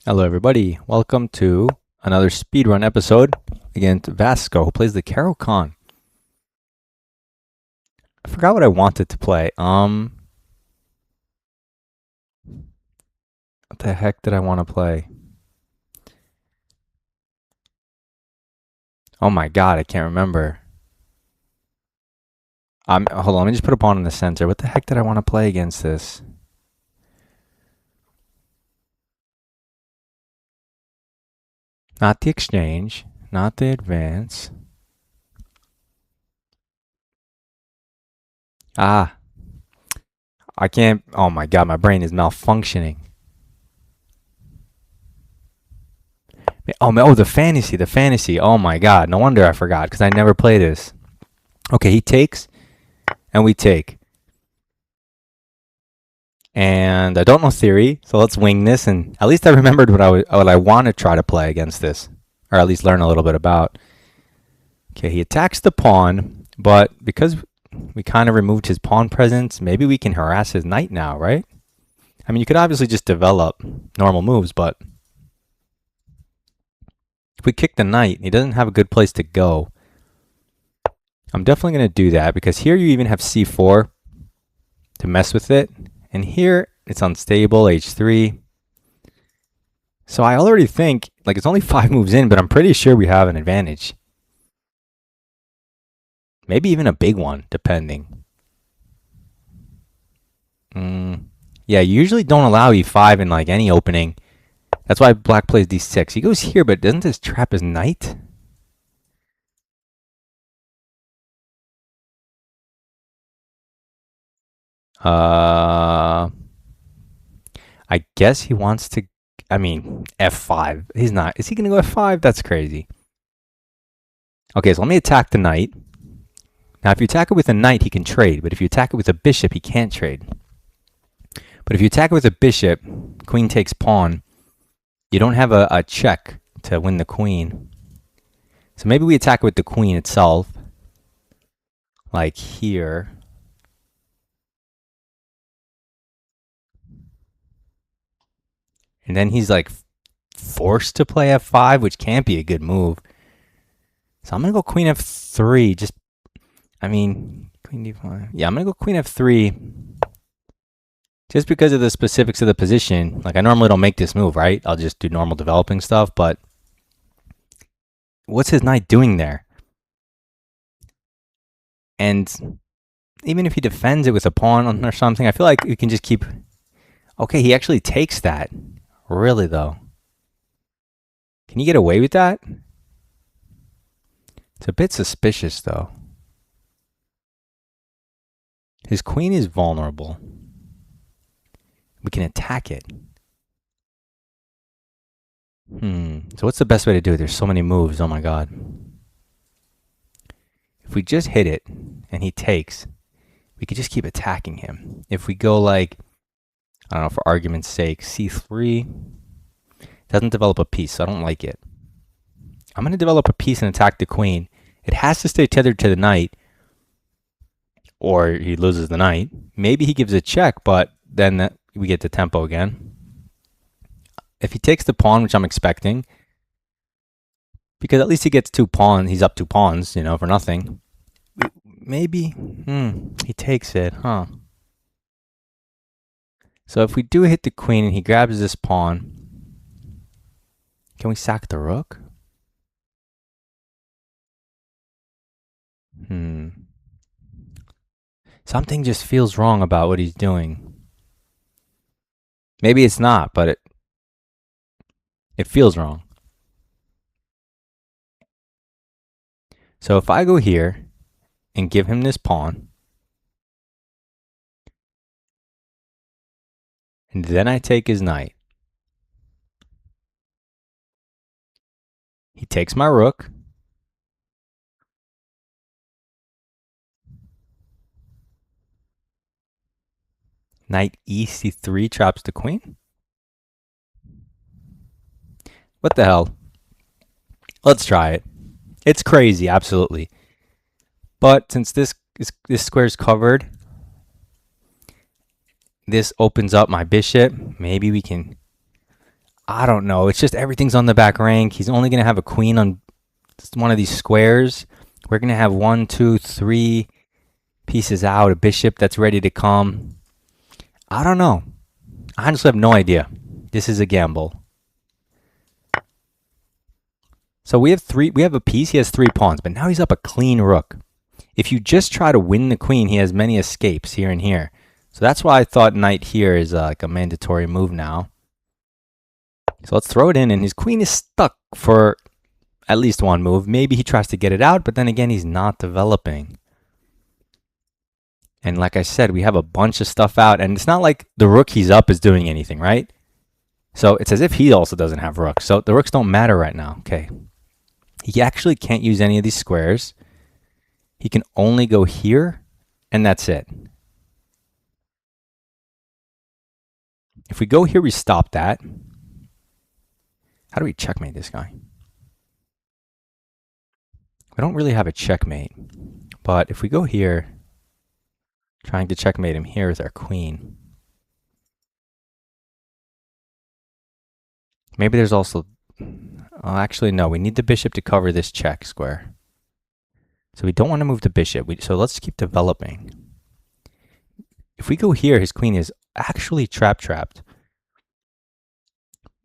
Hello, everybody. Welcome to another speedrun episode against Vasco, who plays the Carol Khan. I forgot what I wanted to play. What the heck did I want to play? Oh my god, I can't remember. Hold on, let me just put a pawn in the center. What the heck did I want to play against this? Not the exchange, not the advance. Ah, I can't. Oh my god, my brain is malfunctioning. Oh, the fantasy. Oh my god, no wonder I forgot because I never play this. Okay, he takes, and we take. And I don't know theory, so let's wing this. And at least I remembered what I want to try to play against this, or at least learn a little bit about. Okay, he attacks the pawn, but because we kind of removed his pawn presence, maybe we can harass his knight now, right? I mean, you could obviously just develop normal moves, but if we kick the knight, he doesn't have a good place to go. I'm definitely going to do that because here you even have c4 to mess with it. And here it's unstable, h3. So I already think, like, it's only 5 moves in, but I'm pretty sure we have an advantage. Maybe even a big one, depending. Yeah, you usually don't allow e5 in, like, any opening. That's why black plays d6. He goes here, but doesn't this trap his knight? I guess he wants to... I mean, f5. He's not... Is he going to go f5? That's crazy. Okay, so let me attack the knight. Now, if you attack it with a knight, he can trade. But if you attack it with a bishop, he can't trade. But if you attack it with a bishop, queen takes pawn, you don't have a check to win the queen. So maybe we attack it with the queen itself. Like here. And then he's like forced to play f5, which can't be a good move. So I'm going to go queen f3. Queen d5. Yeah, I'm going to go queen f3. Just because of the specifics of the position. Like, I normally don't make this move, right? I'll just do normal developing stuff, but what's his knight doing there? And even if he defends it with a pawn or something, I feel like we can just keep... Okay, he actually takes that. Really, though? Can you get away with that? It's a bit suspicious, though. His queen is vulnerable. We can attack it. So what's the best way to do it? There's so many moves. Oh my god. If we just hit it and he takes, we could just keep attacking him. If we go like, I don't know, for argument's sake, c3, doesn't develop a piece, so I don't like it. I'm going to develop a piece and attack the queen. It has to stay tethered to the knight, or he loses the knight. Maybe he gives a check, but then we get the tempo again. If he takes the pawn, which I'm expecting, because at least he gets 2 pawns, he's up 2 pawns, you know, for nothing. Maybe, he takes it, huh? So if we do hit the queen and he grabs this pawn, can we sack the rook? Something just feels wrong about what he's doing. Maybe it's not, but it feels wrong. So if I go here and give him this pawn, and then I take his knight, he takes my rook. Knight e3 traps the queen. What the hell? Let's try it. It's crazy, absolutely. But since this square is covered, this opens up my bishop. Maybe we can... I don't know. It's just everything's on the back rank. He's only going to have a queen on one of these squares. We're going to have 1, 2, 3 pieces out, a bishop that's ready to come. I don't know. I honestly have no idea. This is a gamble. So we have a piece, he has 3 pawns, but now he's up a clean rook. If you just try to win the queen, he has many escapes here and here. So that's why I thought knight here is like a mandatory move now. So let's throw it in, and his queen is stuck for at least one move. Maybe he tries to get it out, but then again, he's not developing. And like I said, we have a bunch of stuff out, and it's not like the rook he's up is doing anything, right? So it's as if he also doesn't have rooks. So the rooks don't matter right now. Okay. He actually can't use any of these squares. He can only go here, and that's it. If we go here, we stop that. How do we checkmate this guy? We don't really have a checkmate. But if we go here, trying to checkmate him here with our queen. Maybe there's also... Oh, actually, no. We need the bishop to cover this check square. So we don't want to move the bishop. So let's keep developing. If we go here, his queen is actually trapped.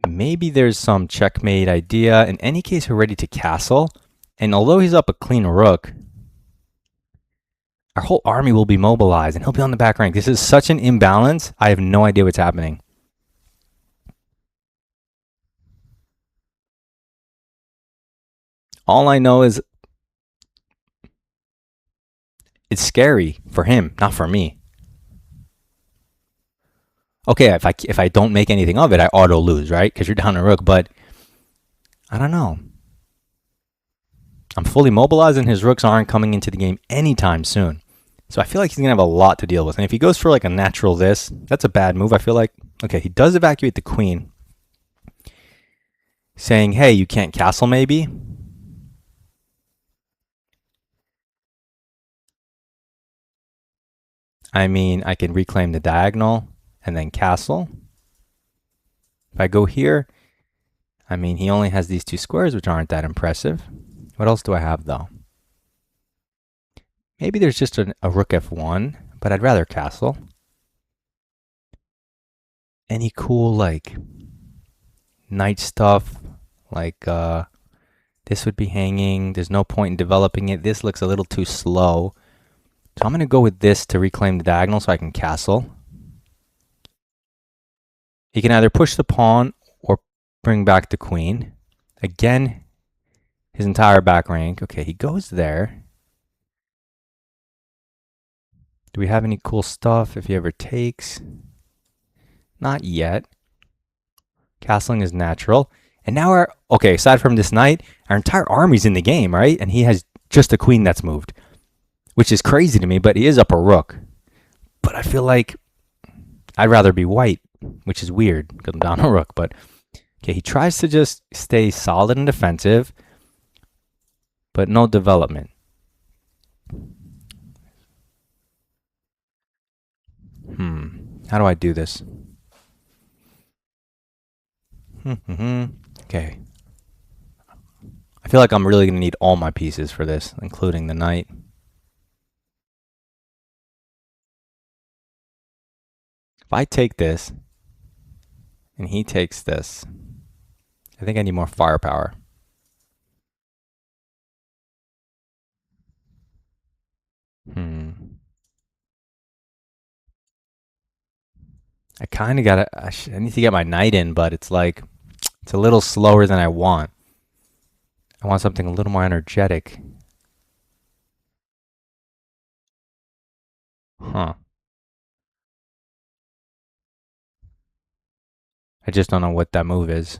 Maybe there's some checkmate idea. In any case, we're ready to castle. And although he's up a clean rook, our whole army will be mobilized and he'll be on the back rank. This is such an imbalance. I have no idea what's happening. All I know is it's scary for him, not for me. Okay, if I don't make anything of it, I auto lose, right? Because you're down a rook, but I don't know. I'm fully mobilized and his rooks aren't coming into the game anytime soon. So I feel like he's going to have a lot to deal with. And if he goes for like a natural this, that's a bad move, I feel like. Okay, he does evacuate the queen. Saying, hey, you can't castle maybe? I mean, I can reclaim the diagonal and then castle. If I go here, I mean, he only has these 2 squares, which aren't that impressive. What else do I have, though? Maybe there's just a rook f1, but I'd rather castle. Any cool, like, knight stuff? Like, this would be hanging. There's no point in developing it. This looks a little too slow. So I'm going to go with this to reclaim the diagonal so I can castle. He can either push the pawn or bring back the queen. Again, his entire back rank. Okay, he goes there. Do we have any cool stuff if he ever takes? Not yet. Castling is natural. And now okay, aside from this knight, our entire army's in the game, right? And he has just a queen that's moved, which is crazy to me, but he is up a rook. But I feel like I'd rather be white, which is weird because I'm down a rook. But okay, he tries to just stay solid and defensive, but no development. How do I do this? Okay. I feel like I'm really going to need all my pieces for this, including the knight. If I take this, and he takes this, I think I need more firepower. I kind of gotta, I need to get my knight in, but it's like, it's a little slower than I want. I want something a little more energetic. Huh. I just don't know what that move is.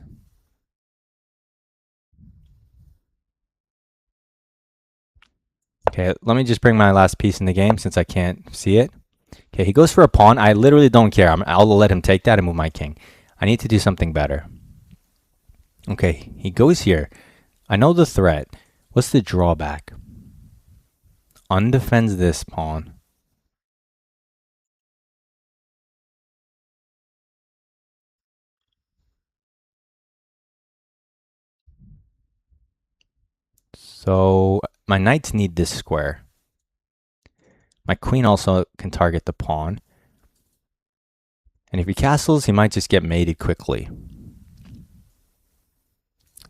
Okay, let me just bring my last piece in the game since I can't see it. Okay, he goes for a pawn. I literally don't care. I'll let him take that and move my king. I need to do something better. Okay, he goes here. I know the threat. What's the drawback? Undefends this pawn. So my knights need this square. My queen also can target the pawn. And if he castles, he might just get mated quickly.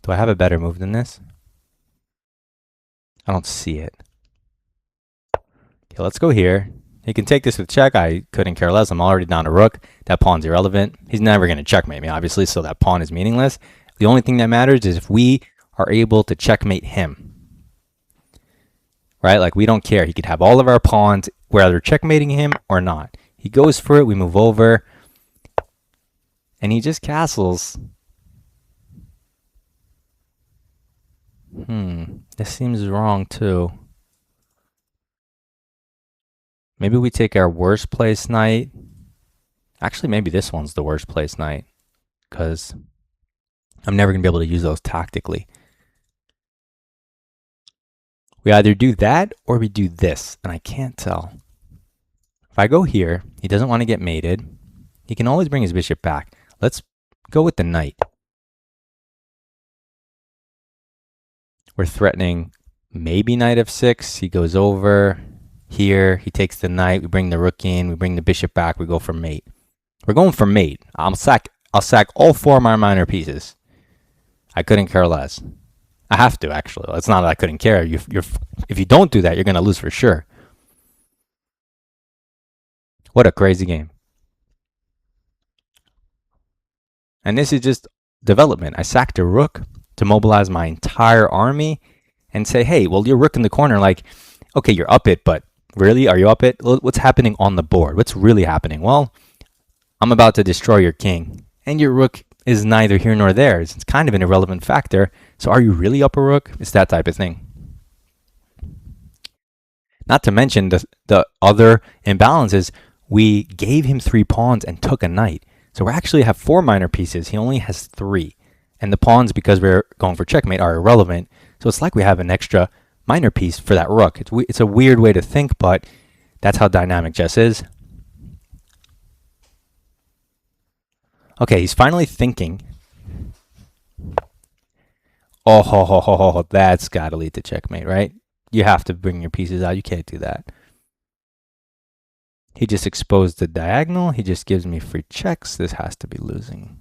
Do I have a better move than this? I don't see it. Okay, let's go here. He can take this with check. I couldn't care less. I'm already down to rook. That pawn's irrelevant. He's never going to checkmate me, obviously, so that pawn is meaningless. The only thing that matters is if we are able to checkmate him. Right? Like, we don't care. He could have all of our pawns, whether checkmating him or not. He goes for it. We move over. And he just castles. This seems wrong, too. Maybe we take our worst place knight. Actually, maybe this one's the worst place knight, because I'm never going to be able to use those tactically. We either do that or we do this, and I can't tell. If I go here, he doesn't want to get mated. He can always bring his bishop back. Let's go with the knight. We're threatening maybe knight f6. He goes over here. He takes the knight. We bring the rook in. We bring the bishop back. We go for mate. We're going for mate. I'll sack all 4 of my minor pieces. I couldn't care less. I have to, actually. It's not that I couldn't care. If you don't do that, you're going to lose for sure. What a crazy game. And this is just development. I sacked a rook to mobilize my entire army and say, hey, well, you're rook in the corner. Like, okay, you're up it, but really, are you up it? What's happening on the board? What's really happening? Well, I'm about to destroy your king, and your rook is neither here nor there. It's kind of an irrelevant factor. So are you really up a rook? It's that type of thing. Not to mention the other imbalances. We gave him 3 pawns and took a knight. So we actually have 4 minor pieces. He only has 3. And the pawns, because we're going for checkmate, are irrelevant. So it's like we have an extra minor piece for that rook. It's a weird way to think, but that's how dynamic chess is. Okay, he's finally thinking. Oh, that's got to lead to checkmate, right? You have to bring your pieces out. You can't do that. He just exposed the diagonal. He just gives me free checks. This has to be losing.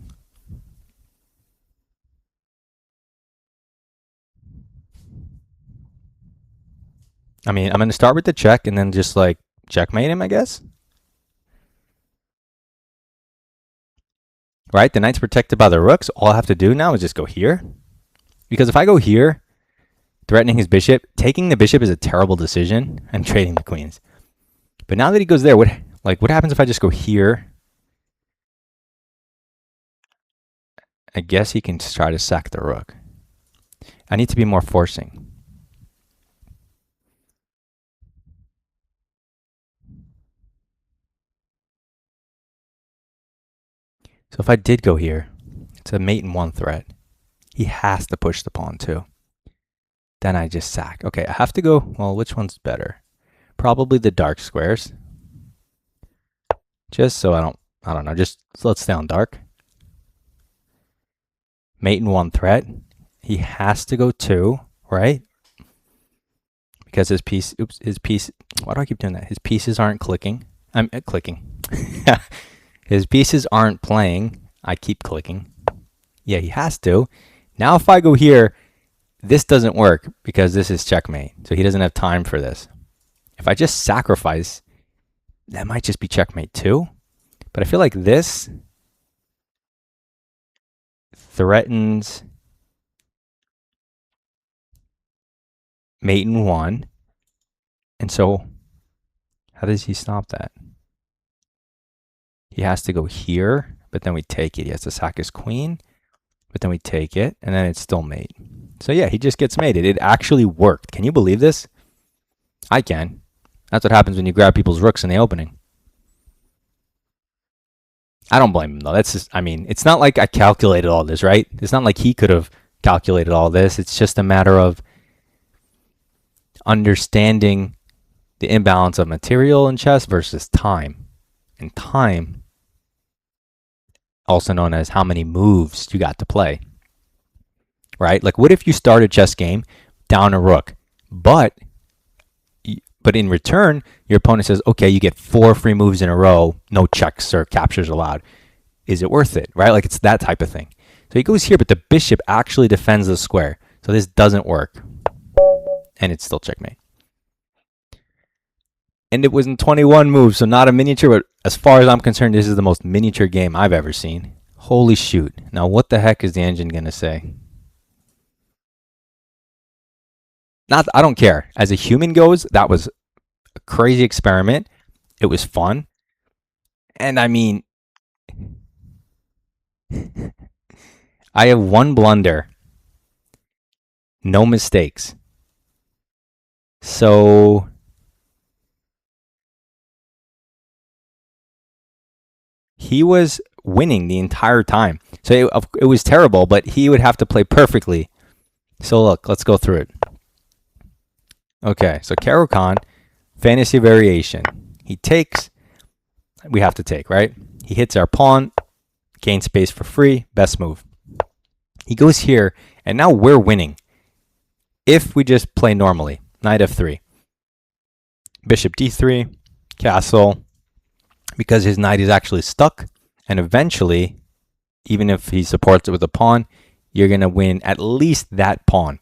I mean, I'm going to start with the check and then just like checkmate him, I guess. Right? The knight's protected by the rooks. All I have to do now is just go here. Because if I go here, threatening his bishop, taking the bishop is a terrible decision, and trading the queens. But now that he goes there, what happens if I just go here? I guess he can try to sack the rook. I need to be more forcing. So if I did go here, it's a mate in 1 threat. He has to push the pawn too. Then I just sack. Okay, I have to go, well, which one's better? Probably the dark squares. Just so I don't know, just let's stay on dark. Mate in 1 threat. He has to go 2, right? Because his piece, why do I keep doing that? His pieces aren't clicking. I'm clicking. His pieces aren't playing. I keep clicking. Yeah, he has to. Now if I go here, this doesn't work because this is checkmate. So he doesn't have time for this. If I just sacrifice, that might just be checkmate too. But I feel like this threatens mate in 1. And so how does he stop that? He has to go here, but then we take it. He has to sack his queen, but then we take it, and then it's still mate. So yeah, he just gets mated. It actually worked. Can you believe this? I can. That's what happens when you grab people's rooks in the opening. I don't blame him, though. That's just, I mean, it's not like I calculated all this, right? It's not like he could have calculated all this. It's just a matter of understanding the imbalance of material in chess versus time. And time, also known as how many moves you got to play, right? Like, what if you start a chess game down a rook. But in return, your opponent says, okay, you get 4 free moves in a row, no checks or captures allowed. Is it worth it, right? Like, it's that type of thing. So he goes here, but the bishop actually defends the square. So this doesn't work. And it's still checkmate. And it was in 21 moves, so not a miniature, but as far as I'm concerned, this is the most miniature game I've ever seen. Holy shoot. Now, what the heck is the engine going to say? I don't care. As a human goes, that was a crazy experiment. It was fun. And I mean, I have 1 blunder. No mistakes. So he was winning the entire time. So it was terrible, but he would have to play perfectly. So look, let's go through it. Okay, so Caro-Kann, fantasy variation. He takes, we have to take, right? He hits our pawn, gain space for free, best move. He goes here, and now we're winning. If we just play normally, knight f3. Bishop d3, castle, because his knight is actually stuck, and eventually, even if he supports it with a pawn, you're going to win at least that pawn.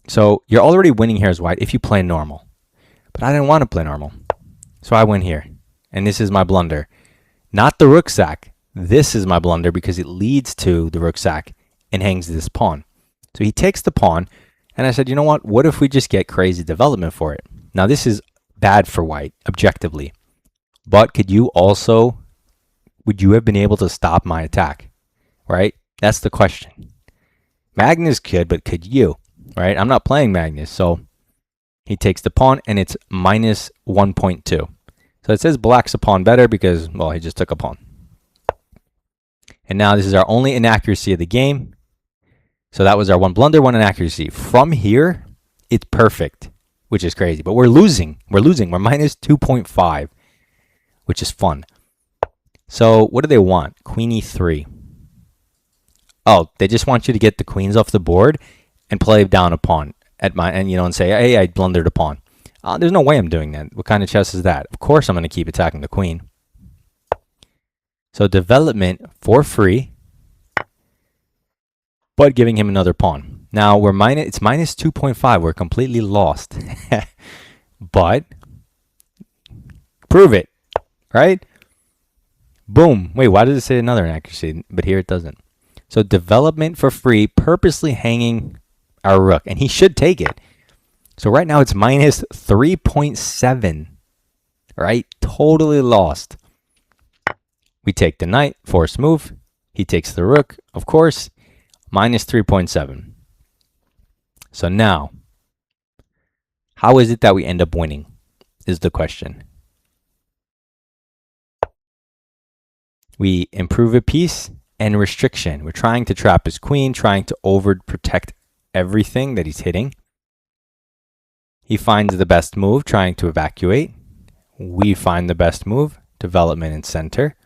So you're already winning here as white if you play normal. But I didn't want to play normal. So I went here. And this is my blunder. Not the rook sack. This is my blunder because it leads to the rook sack and hangs this pawn. So he takes the pawn. And I said, you know what? What if we just get crazy development for it? Now this is bad for white, objectively. But would you have been able to stop my attack? Right? That's the question. Magnus could, but could you? Right? I'm not playing Magnus, so he takes the pawn, and it's minus 1.2. So it says black's a pawn better because, well, he just took a pawn. And now this is our only inaccuracy of the game. So that was our 1 blunder, 1 inaccuracy. From here, it's perfect, which is crazy. But we're losing. We're minus 2.5, which is fun. So what do they want? Queen e3. Oh, they just want you to get the queens off the board and play down a pawn and say, hey, I blundered a pawn. There's no way I'm doing that. What kind of chess is that? Of course I'm going to keep attacking the queen. So development for free, but giving him another pawn. Now it's minus 2.5. We're completely lost. But prove it, right? Boom. Wait, why does it say another inaccuracy? But here it doesn't. So development for free, purposely hanging our rook, and he should take it. So right now it's minus 3.7, right? Totally lost. We take the knight, force move. He takes the rook, of course, minus 3.7. So now, how is it that we end up winning is the question. We improve a piece and restriction. We're trying to trap his queen, trying to overprotect everything that he's hitting. He finds the best move, trying to evacuate. We find the best move, development and center.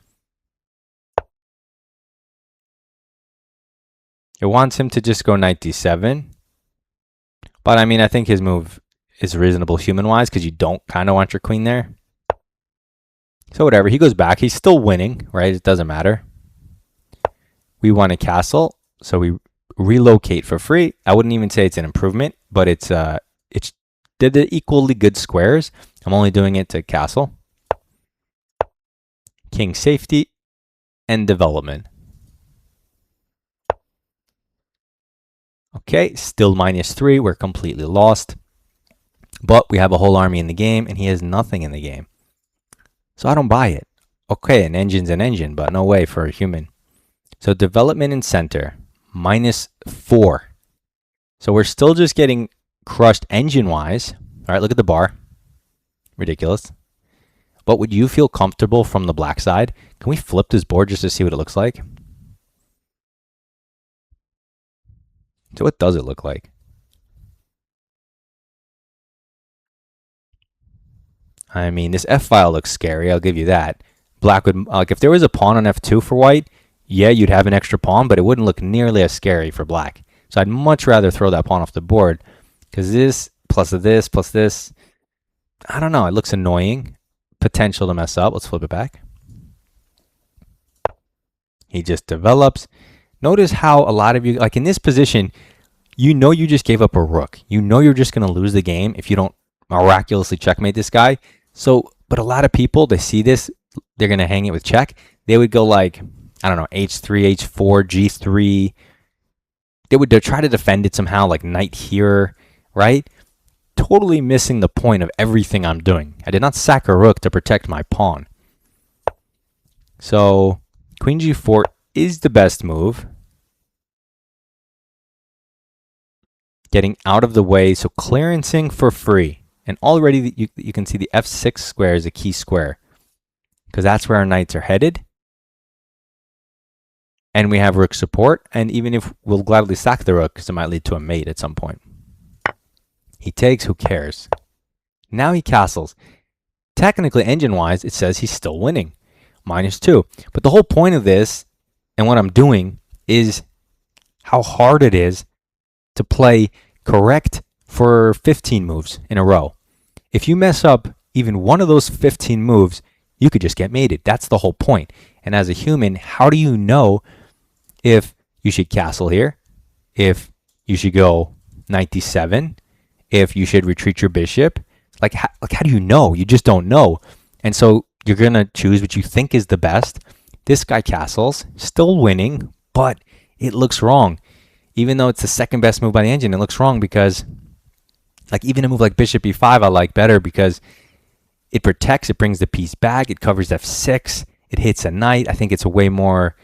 It wants him to just go knight d7. But I mean, I think his move is reasonable human-wise because you don't kind of want your queen there. So whatever, he goes back. He's still winning, right? It doesn't matter. We want a castle, so we relocate for free. I wouldn't even say it's an improvement, but it's they're the equally good squares. I'm only doing it to castle. King safety and development. Okay, still minus 3. We're completely lost. But we have a whole army in the game, and he has nothing in the game. So I don't buy it. Okay, an engine's an engine, but no way for a human. So development and center, minus 4. So we're still just getting crushed engine-wise. All right, look at the bar. Ridiculous. But would you feel comfortable from the black side? Can we flip this board just to see what it looks like? So what does it look like? I mean, this f-file looks scary, I'll give you that. Black would, like, if there was a pawn on f2 for white, yeah, you'd have an extra pawn, but it wouldn't look nearly as scary for black. So I'd much rather throw that pawn off the board. Because this, plus this, I don't know. It looks annoying. Potential to mess up. Let's flip it back. He just develops. Notice how a lot of you, like in this position, you know you just gave up a rook. You know you're just going to lose the game if you don't miraculously checkmate this guy. So, but a lot of people, they see this, they're going to hang it with check. They would go like, I don't know, h3, h4, g3. They would try to defend it somehow, like knight here, right? Totally missing the point of everything I'm doing. I did not sack a rook to protect my pawn. So queen g4 is the best move. Getting out of the way, so clearancing for free. And already you can see the f6 square is a key square, because that's where our knights are headed. And we have rook support, and even if we'll gladly sack the rook, because it might lead to a mate at some point. He takes, who cares? Now he castles. Technically, engine-wise, it says he's still winning. -2. But the whole point of this, and what I'm doing, is how hard it is to play correct for 15 moves in a row. If you mess up even one of those 15 moves, you could just get mated. That's the whole point. And as a human, how do you know if you should castle here, if you should go knight d7, if you should retreat your bishop? Like how do you know? You just don't know. And so you're going to choose what you think is the best. This guy castles, still winning, but it looks wrong. Even though it's the second best move by the engine, it looks wrong because, like, even a move like bishop e5 I like better because it protects, it brings the piece back, it covers f6, it hits a knight. I think it's a way more,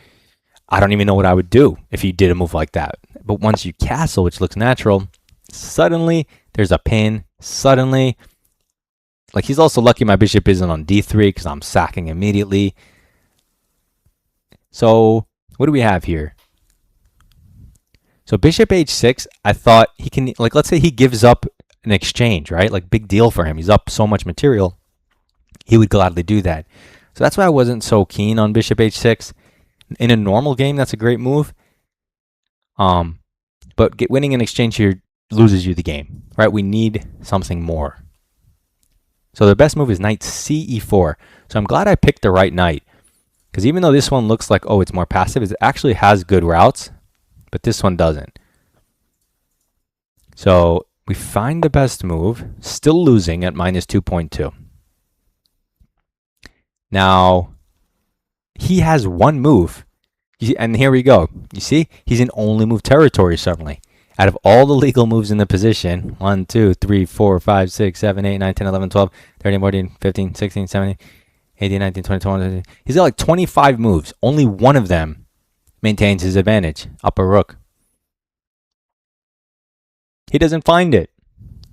I don't even know what I would do if you did a move like that. But once you castle, which looks natural, suddenly there's a pin. Suddenly, like, he's also lucky my bishop isn't on d3 because I'm sacking immediately. So what do we have here? So bishop h6, I thought he can, like, let's say he gives up an exchange, right? Like, big deal for him. He's up so much material. He would gladly do that. So that's why I wasn't so keen on bishop h6. In a normal game, that's a great move. But winning an exchange here loses you the game, right? We need something more. So the best move is knight ce4. So I'm glad I picked the right knight. Because even though this one looks like, oh, it's more passive, it actually has good routes. But this one doesn't. So we find the best move, still losing at -2.2. Now, he has one move. And here we go. You see? He's in only move territory suddenly. Out of all the legal moves in the position, 1, 2, 3, 4, 5, 6, 7, 8, 9, 10, 11, 12, 13, 14, 15, 16, 17, 18, 19, 20, 21. He's got like 25 moves. Only one of them maintains his advantage, up a rook. He doesn't find it.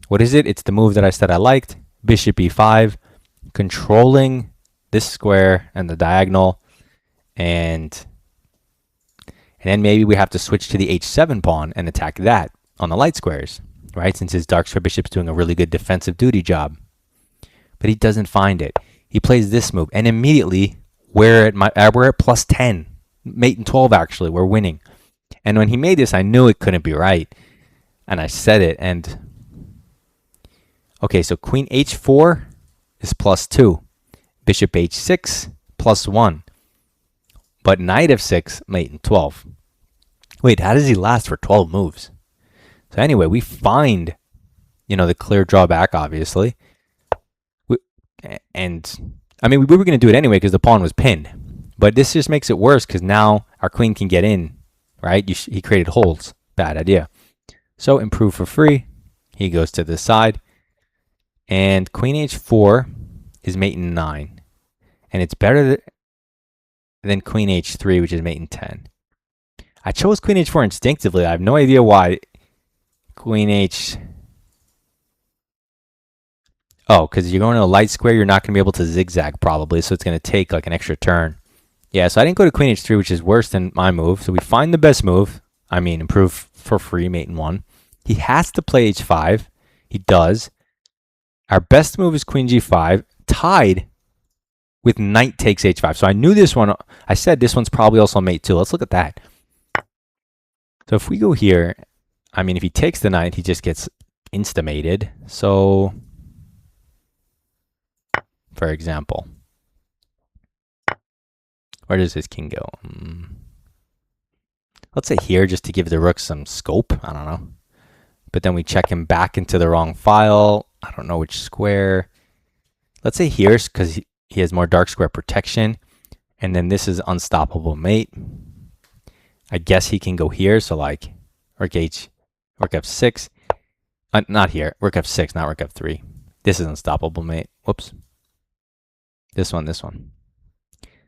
What is it? It's the move that I said I liked. Bishop e5, controlling this square and the diagonal. And then maybe we have to switch to the h7 pawn and attack that on the light squares, right? Since his dark square bishop's doing a really good defensive duty job. But he doesn't find it. He plays this move, and immediately we're at +10. Mate in 12, actually. We're winning. And when he made this, I knew it couldn't be right. And I said it. And okay, so queen h4 is +2. Bishop h6, +1. But knight f6, mate in 12. Wait, how does he last for 12 moves? So anyway, we find, the clear drawback, obviously. And, I mean, we were going to do it anyway because the pawn was pinned. But this just makes it worse because now our queen can get in, right? He created holes. Bad idea. So improve for free. He goes to this side. And queen h4 is mate in 9. And it's better than queen h3, which is mate in 10. I chose queen h4 instinctively. I have no idea why. Oh, because you're going to a light square, you're not going to be able to zigzag probably, so it's going to take like an extra turn. Yeah, so I didn't go to queen h3, which is worse than my move. So we find the best move. I mean, improve for free, mate in 1. He has to play h5. He does. Our best move is queen g5, tied with knight takes h5. So I knew this one. I said this one's probably also mate 2. Let's look at that. So if we go here, I mean, if he takes the knight, he just gets instamated. So, for example, where does his king go? Let's say here, just to give the rook some scope. I don't know. But then we check him back into the wrong file. I don't know which square. Let's say here's because he has more dark square protection. And then this is unstoppable mate. I guess he can go here. So like rook f6. Not here. Rook f6, not rook f3. This is unstoppable mate. Whoops. This one.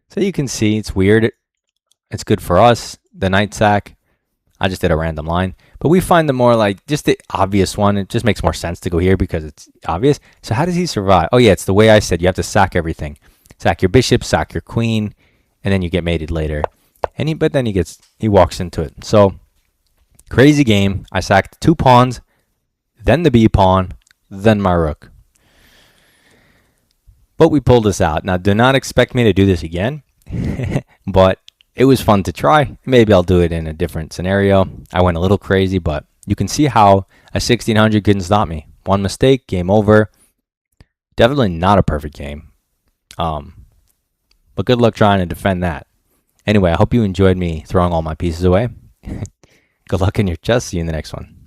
So you can see it's weird. It's good for us. The knight sack. I just did a random line. But we find the more like just the obvious one. It just makes more sense to go here because it's obvious. So how does he survive? Oh yeah, it's the way I said. You have to sack everything. Sack your bishop, sack your queen, and then you get mated later. And but then he walks into it. So crazy game. I sacked 2 pawns, then the b pawn, then my rook. But we pulled this out. Now do not expect me to do this again. But it was fun to try. Maybe I'll do it in a different scenario. I went a little crazy, but you can see how a 1600 couldn't stop me. One mistake, game over. Definitely not a perfect game. But good luck trying to defend that. Anyway, I hope you enjoyed me throwing all my pieces away. Good luck in your chess. See you in the next one.